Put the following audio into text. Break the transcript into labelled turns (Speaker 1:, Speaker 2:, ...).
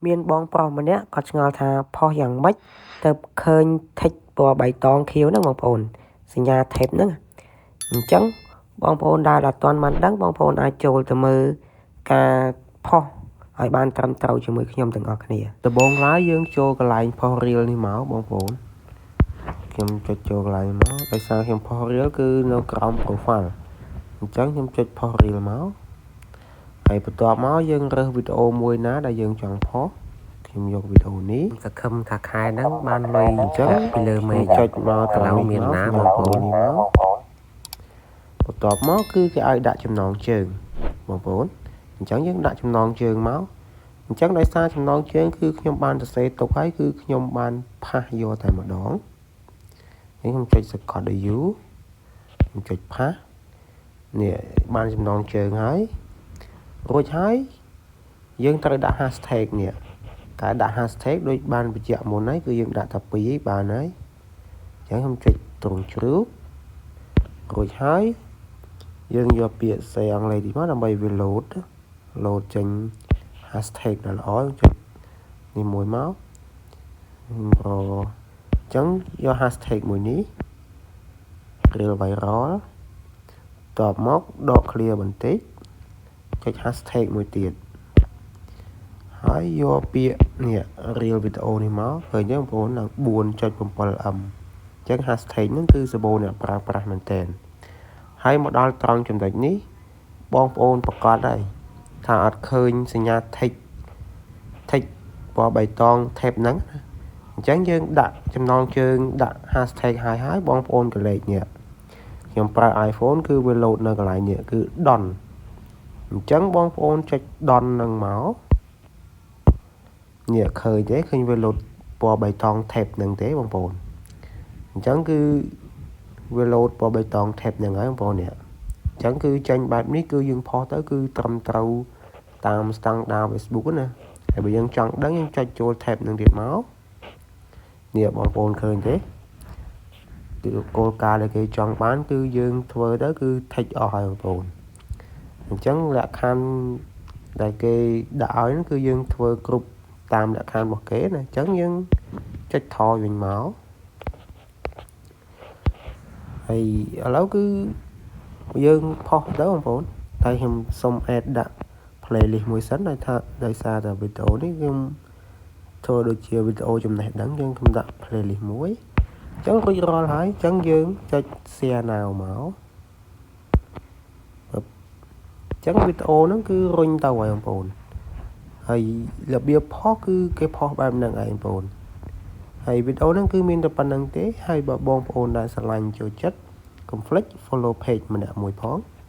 Speaker 1: មានបងប្រុសម្នាក់គាត់ឆ្ងល់ថាផុសយ៉ាងម៉េចទៅឃើញថិចពណ៌បៃតងខៀវហ្នឹងបងប្អូនសញ្ញាថេបហ្នឹងអញ្ចឹងបងប្អូនដែលអត់ទាន់បានដឹងបងប្អូនអាចចូលទៅមើលការផុសឲ្យបានត្រឹមត្រូវជាមួយខ្ញុំទាំងអស់គ្នាដំបូងឡើយយើងចូលកន្លែងផុសរៀលនេះមកបងប្អូនខ្ញុំចុចចូលកន្លែងមកដោយសារខ្ញុំផុសរៀលគឺនៅក្រោម profile អញ្ចឹងខ្ញុំចុចផុសរៀលមកហើយបន្ទាប់មកយើងរើសវីដេអូមួយណាដែលយើងចង់ផុសខ្ញុំយកវីដេអូនេះសង្ឃឹមថាខែហ្នឹងបានលុយអញ្ចឹងពីលើមេចុចមកត្រង់មានណាបងប្អូននេះមកបន្ទាប់មកគឺគេឲ្យដាក់ចំណងជើងបងប្អូនអញ្ចឹងយើងដាក់ចំណងជើងមកអញ្ចឹងដោយសារចំណងជើងគឺខ្ញុំបានសរសេរទុកហើយគឺខ្ញុំបានផាសយកតែម្ដងហើយខ្ញុំចុចសកត់ឲ្យយូរខ្ញុំចុចផាសនេះបានចំណងជើងហើយរួចហើយយើងត្រូវដាក់ hashtag នេះការដាក់ hashtag ដូចបានបញ្ជាក់មុនហើយគឺយើងដាក់តែ2ឯងបានហើយអញ្ចឹងខ្ញុំចុចទ្រង់ជ្រូករួចហើយយើងយកពាក្យសេអង់គ្លេសនេះមកដើម្បីវា load ចេញ hashtag ដែលល្អចុចនេះមួយមកអញ្ចឹងយក hashtag មួយនេះ real viral តបមកដក clear បន្តិចចុច hashtag មួយទៀតហើយយកពាក្យនេះ real video នេះមកឃើញទេបងប្អូនឡើង 4.7M អញ្ចឹង hashtag ហ្នឹងគឺសម្បូរអ្នកប្រើប្រាស់មែនតើហើយមកដល់ត្រង់ចំណុចនេះបងប្អូនប្រកាសហើយថាអត់ឃើញសញ្ញា tick ពណ៌បៃតង tab ហ្នឹងអញ្ចឹងយើងដាក់ចំណងជើងដាក់ hashtag ហើយបងប្អូនកលេចនេះខ្ញុំប្រើ iPhone គឺវា load នៅកន្លែងនេះគឺ done អញ្ចឹងបងប្អូនចុច done ហ្នឹងមកនេះឃើញទេឃើញវា load ពណ៌បៃតង tab ហ្នឹងទេបងប្អូនអញ្ចឹងគឺវា load ពណ៌បៃតង tab ហ្នឹងហើយបងប្អូននេះអញ្ចឹងគឺចេញបែបនេះគឺយើងផុសទៅគឺត្រឹមត្រូវតាមស្តង់ដារ Facebook ណាហើយបើយើងចង់ដឹងយើងចុចចូល tab ហ្នឹងទៀតមកនេះបងប្អូនឃើញទេគឺគោលការណ៍ដែលគេចង់បានគឺយើងធ្វើទៅគឺ tick អស់ហើយបងប្អូនអញ្ចឹងលក្ខខណ្ឌដែលគេដាក់ឲ្យគឺយើងធ្វើគ្រប់តាមលក្ខខណ្ឌរបស់គេណាអញ្ចឹងយើងចុចថយវិញមកហើយឥឡូវគឺយើងផុសទៅបងប្អូនតែខ្ញុំសុំ add ដាក់ playlist មួយសិនដោយសារតែវីដេអូនេះខ្ញុំធ្វើដូចជាវីដេអូចំណេះដឹងយើងខ្ញុំដាក់ playlist មួយអញ្ចឹងរួចរាល់ហើយអញ្ចឹងយើងចុច share now មកអញ្ចឹងវីដេអូហ្នឹងគឺរុញទៅហើយបងប្អូនហើយរបៀបផុសគឺគេផុសបែបហ្នឹងឯងបងប្អូនហើយវីដេអូហ្នឹងគឺមានតែប៉ុណ្្នឹងទេហើយបើបងប្អូនដែលស្រឡាញ់ចូលចិត្តកុំភ្លេច follow page ម្នាក់មួយផង